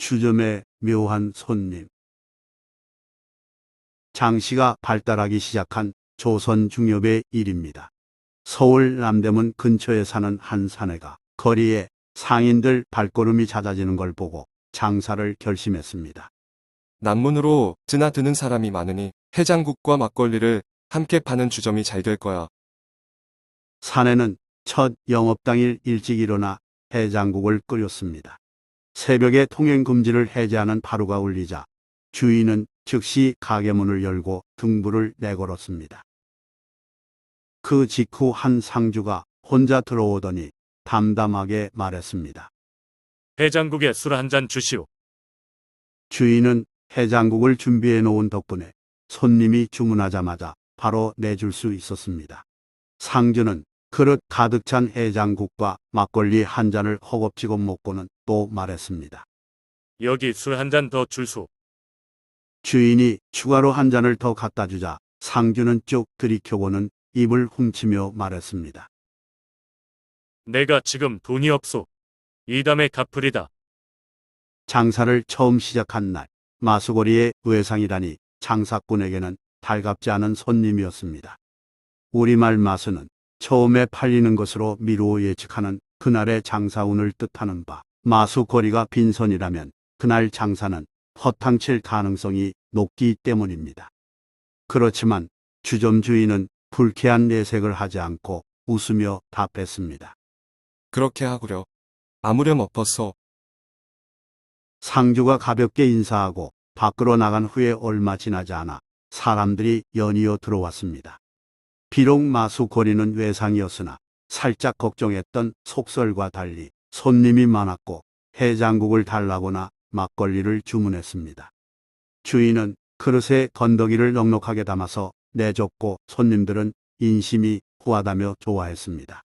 주점의 묘한 손님. 장시가 발달하기 시작한 조선 중엽의 일입니다. 서울 남대문 근처에 사는 한 사내가 거리에 상인들 발걸음이 잦아지는 걸 보고 장사를 결심했습니다. 남문으로 드나드는 사람이 많으니 해장국과 막걸리를 함께 파는 주점이 잘 될 거야. 사내는 첫 영업당일 일찍 일어나 해장국을 끓였습니다. 새벽에 통행 금지를 해제하는 파루가 울리자 주인은 즉시 가게 문을 열고 등불을 내걸었습니다. 그 직후 한 상주가 혼자 들어오더니 담담하게 말했습니다. 해장국에 술 한 잔 주시오. 주인은 해장국을 준비해 놓은 덕분에 손님이 주문하자마자 바로 내줄 수 있었습니다. 상주는 그릇 가득 찬 해장국과 막걸리 한 잔을 허겁지겁 먹고는 또 말했습니다. 여기 술 한 잔 더 줄소. 주인이 추가로 한 잔을 더 갖다 주자 상주는 쭉 들이켜보는 입을 훔치며 말했습니다. 내가 지금 돈이 없소. 이 담에 갚으리다. 장사를 처음 시작한 날 마수거리의 외상이라니 장사꾼에게는 달갑지 않은 손님이었습니다. 우리말 마수는 처음에 팔리는 것으로 미루어 예측하는 그날의 장사운을 뜻하는 바, 마수거리가 빈손이라면 그날 장사는 허탕칠 가능성이 높기 때문입니다. 그렇지만 주점 주인은 불쾌한 내색을 하지 않고 웃으며 답했습니다. 그렇게 하구려. 아무렴 엎었소. 상주가 가볍게 인사하고 밖으로 나간 후에 얼마 지나지 않아 사람들이 연이어 들어왔습니다. 비록 마수거리는 외상이었으나 살짝 걱정했던 속설과 달리 손님이 많았고 해장국을 달라거나 막걸리를 주문했습니다. 주인은 그릇에 건더기를 넉넉하게 담아서 내줬고 손님들은 인심이 후하다며 좋아했습니다.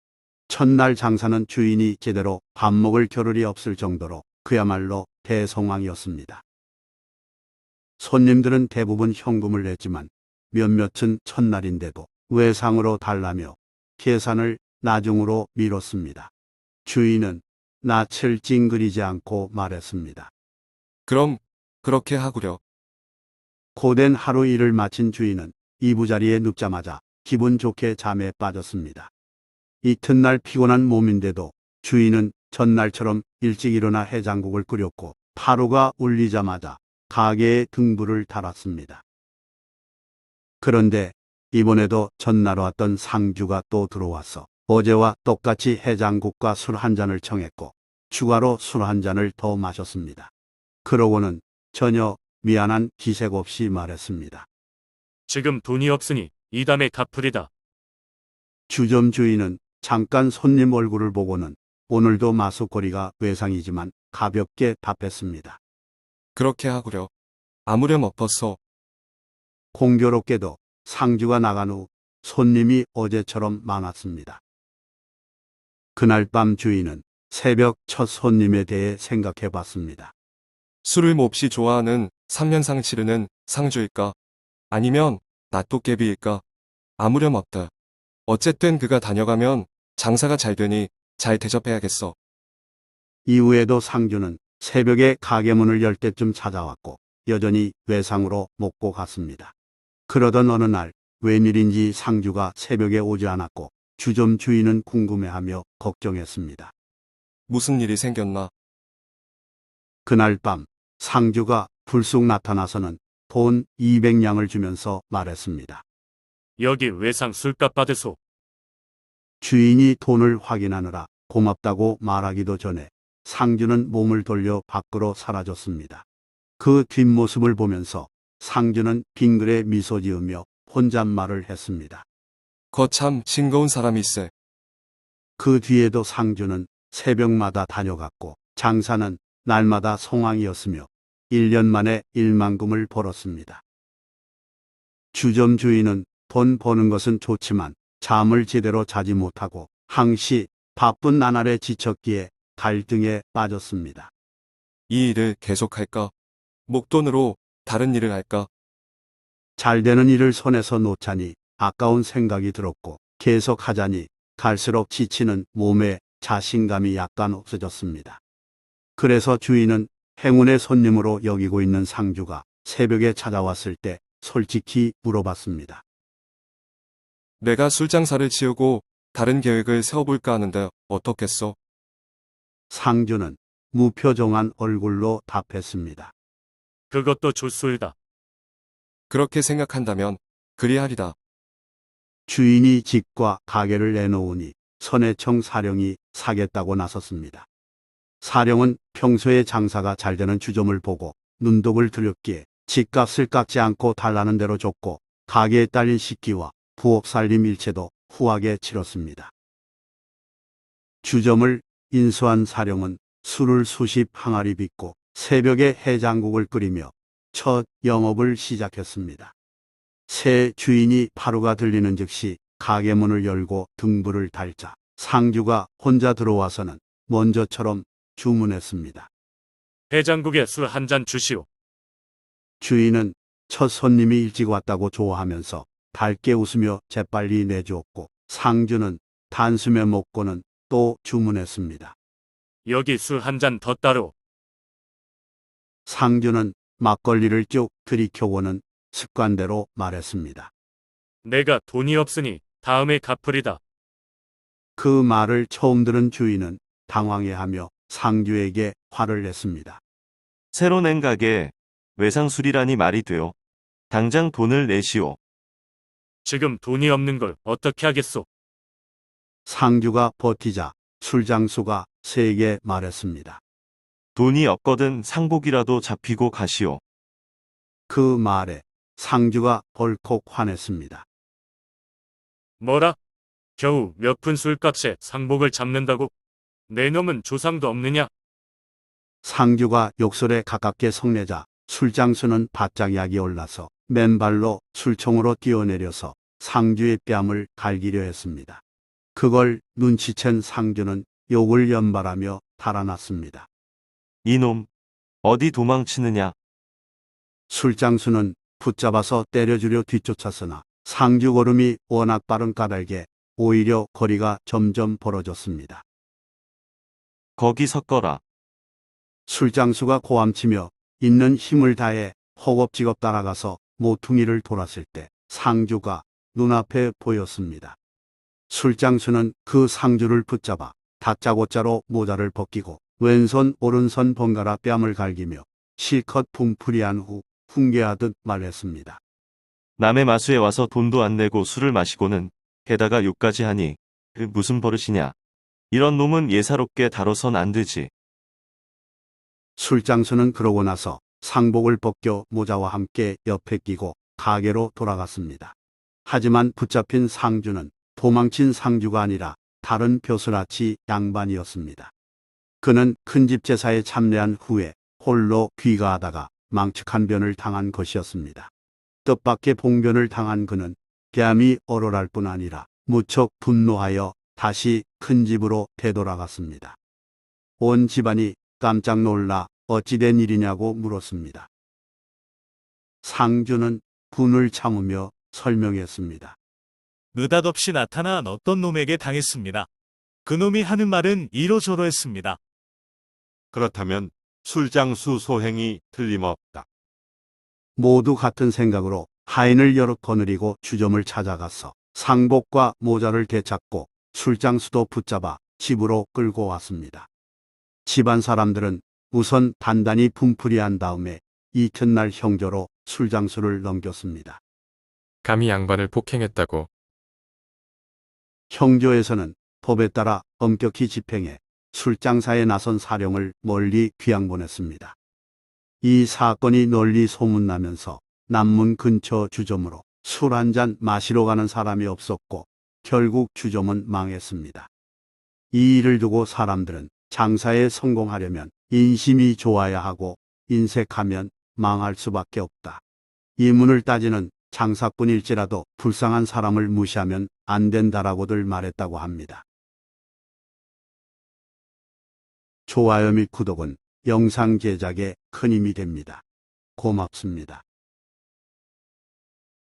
첫날 장사는 주인이 제대로 밥 먹을 겨를이 없을 정도로 그야말로 대성황이었습니다. 손님들은 대부분 현금을 냈지만 몇몇은 첫날인데도 외상으로 달라며 계산을 나중으로 미뤘습니다. 주인은 낯을 찡그리지 않고 말했습니다. 그럼 그렇게 하구려. 고된 하루 일을 마친 주인은 이부자리에 눕자마자 기분 좋게 잠에 빠졌습니다. 이튿날 피곤한 몸인데도 주인은 전날처럼 일찍 일어나 해장국을 끓였고 파루가 울리자마자 가게에 등불을 달았습니다. 그런데 이번에도 전날 왔던 상주가 또 들어와서 어제와 똑같이 해장국과 술 한 잔을 청했고 추가로 술 한 잔을 더 마셨습니다. 그러고는 전혀 미안한 기색 없이 말했습니다. 지금 돈이 없으니 이 담에 갚으리다. 주점 주인은 잠깐 손님 얼굴을 보고는 오늘도 마수거리가 외상이지만 가볍게 답했습니다. 그렇게 하구려. 아무렴 엎었소. 공교롭게도 상주가 나간 후 손님이 어제처럼 많았습니다. 그날 밤 주인은 새벽 첫 손님에 대해 생각해 봤습니다. 술을 몹시 좋아하는 3년상 치르는 상주일까? 아니면 낫도깨비일까? 아무렴 없다. 어쨌든 그가 다녀가면 장사가 잘 되니 잘 대접해야겠어. 이후에도 상주는 새벽에 가게 문을 열 때쯤 찾아왔고 여전히 외상으로 먹고 갔습니다. 그러던 어느 날 웬일인지 상주가 새벽에 오지 않았고 주점 주인은 궁금해하며 걱정했습니다. 무슨 일이 생겼나? 그날 밤 상주가 불쑥 나타나서는 돈 200냥을 주면서 말했습니다. 여기 외상 술값 받으소. 주인이 돈을 확인하느라 고맙다고 말하기도 전에 상주는 몸을 돌려 밖으로 사라졌습니다. 그 뒷모습을 보면서 상주는 빙그레 미소 지으며 혼잣말을 했습니다. 거참 싱거운 사람일세. 그 뒤에도 상주는 새벽마다 다녀갔고 장사는 날마다 성황이었으며 1년 만에 1만금을 벌었습니다. 주점 주인은 돈 버는 것은 좋지만 잠을 제대로 자지 못하고 항시 바쁜 나날에 지쳤기에 갈등에 빠졌습니다. 이 일을 계속할까? 목돈으로 다른 일을 할까? 잘 되는 일을 손에서 놓자니 아까운 생각이 들었고 계속하자니 갈수록 지치는 몸에 자신감이 약간 없어졌습니다. 그래서 주인은 행운의 손님으로 여기고 있는 상주가 새벽에 찾아왔을 때 솔직히 물어봤습니다. 내가 술 장사를 치우고 다른 계획을 세워볼까 하는데 어떻겠어? 상주는 무표정한 얼굴로 답했습니다. 그것도 좋소이다. 그렇게 생각한다면 그리하리다. 주인이 집과 가게를 내놓으니 선해청 사령이 사겠다고 나섰습니다. 사령은 평소에 장사가 잘 되는 주점을 보고 눈독을 들였기에 집값을 깎지 않고 달라는 대로 줬고 가게에 딸린 식기와 부엌 살림 일체도 후하게 치렀습니다. 주점을 인수한 사령은 술을 수십 항아리 빚고 새벽에 해장국을 끓이며 첫 영업을 시작했습니다. 새 주인이 파루가 들리는 즉시 가게 문을 열고 등불을 달자 상주가 혼자 들어와서는 먼저처럼 주문했습니다. 해장국에 술 한 잔 주시오. 주인은 첫 손님이 일찍 왔다고 좋아하면서 밝게 웃으며 재빨리 내주었고 상주는 단숨에 먹고는 또 주문했습니다. 여기 술 한 잔 더 따로. 상주는 막걸리를 쭉 들이켜고는 습관대로 말했습니다. 내가 돈이 없으니 다음에 갚으리다. 그 말을 처음 들은 주인은 당황해하며 상주에게 화를 냈습니다. 새로 낸 가게에 외상술이라니 말이 돼요. 당장 돈을 내시오. 지금 돈이 없는 걸 어떻게 하겠소? 상주가 버티자 술장수가 세게 말했습니다. 돈이 없거든 상복이라도 잡히고 가시오. 그 말에 상주가 벌컥 화냈습니다. 뭐라? 겨우 몇 푼 술값에 상복을 잡는다고? 내 놈은 조상도 없느냐? 상주가 욕설에 가깝게 성내자 술장수는 바짝 약이 올라서 맨발로 술총으로 뛰어내려서 상주의 뺨을 갈기려 했습니다. 그걸 눈치챈 상주는 욕을 연발하며 달아났습니다. 이놈, 어디 도망치느냐? 술장수는 붙잡아서 때려주려 뒤쫓았으나 상주 걸음이 워낙 빠른 까닭에 오히려 거리가 점점 벌어졌습니다. 거기 섰거라. 술장수가 고함치며 있는 힘을 다해 허겁지겁 따라가서 모퉁이를 돌았을 때 상주가 눈앞에 보였습니다. 술장수는 그 상주를 붙잡아 다짜고짜로 모자를 벗기고 왼손 오른손 번갈아 뺨을 갈기며 실컷 분풀이한 후 훈계하듯 말했습니다. 남의 마수에 와서 돈도 안 내고 술을 마시고는 게다가 욕까지 하니 그 무슨 버릇이냐? 이런 놈은 예사롭게 다뤄선 안 되지. 술장수는 그러고 나서 상복을 벗겨 모자와 함께 옆에 끼고 가게로 돌아갔습니다. 하지만 붙잡힌 상주는 도망친 상주가 아니라 다른 벼슬아치 양반이었습니다. 그는 큰집 제사에 참례한 후에 홀로 귀가하다가 망측한 변을 당한 것이었습니다. 뜻밖의 봉변을 당한 그는 뺨이 얼얼할 뿐 아니라 무척 분노하여 다시 큰 집으로 되돌아갔습니다. 온 집안이 깜짝 놀라 어찌된 일이냐고 물었습니다. 상주는 분을 참으며 설명했습니다. 느닷없이 나타난 어떤 놈에게 당했습니다. 그놈이 하는 말은 이러저러했습니다. 그렇다면 술장수 소행이 틀림없다. 모두 같은 생각으로 하인을 여럿 거느리고 주점을 찾아가서 상복과 모자를 되찾고 술장수도 붙잡아 집으로 끌고 왔습니다. 집안 사람들은 우선 단단히 분풀이한 다음에 이튿날 형조로 술장수를 넘겼습니다. 감히 양반을 폭행했다고. 형조에서는 법에 따라 엄격히 집행해 술장사에 나선 사령을 멀리 귀양보냈습니다. 이 사건이 널리 소문나면서 남문 근처 주점으로 술 한 잔 마시러 가는 사람이 없었고 결국 주점은 망했습니다. 이 일을 두고 사람들은 장사에 성공하려면 인심이 좋아야 하고 인색하면 망할 수밖에 없다. 이문을 따지는 장사꾼일지라도 불쌍한 사람을 무시하면 안 된다라고들 말했다고 합니다. 좋아요 및 구독은 영상 제작에 큰 힘이 됩니다. 고맙습니다.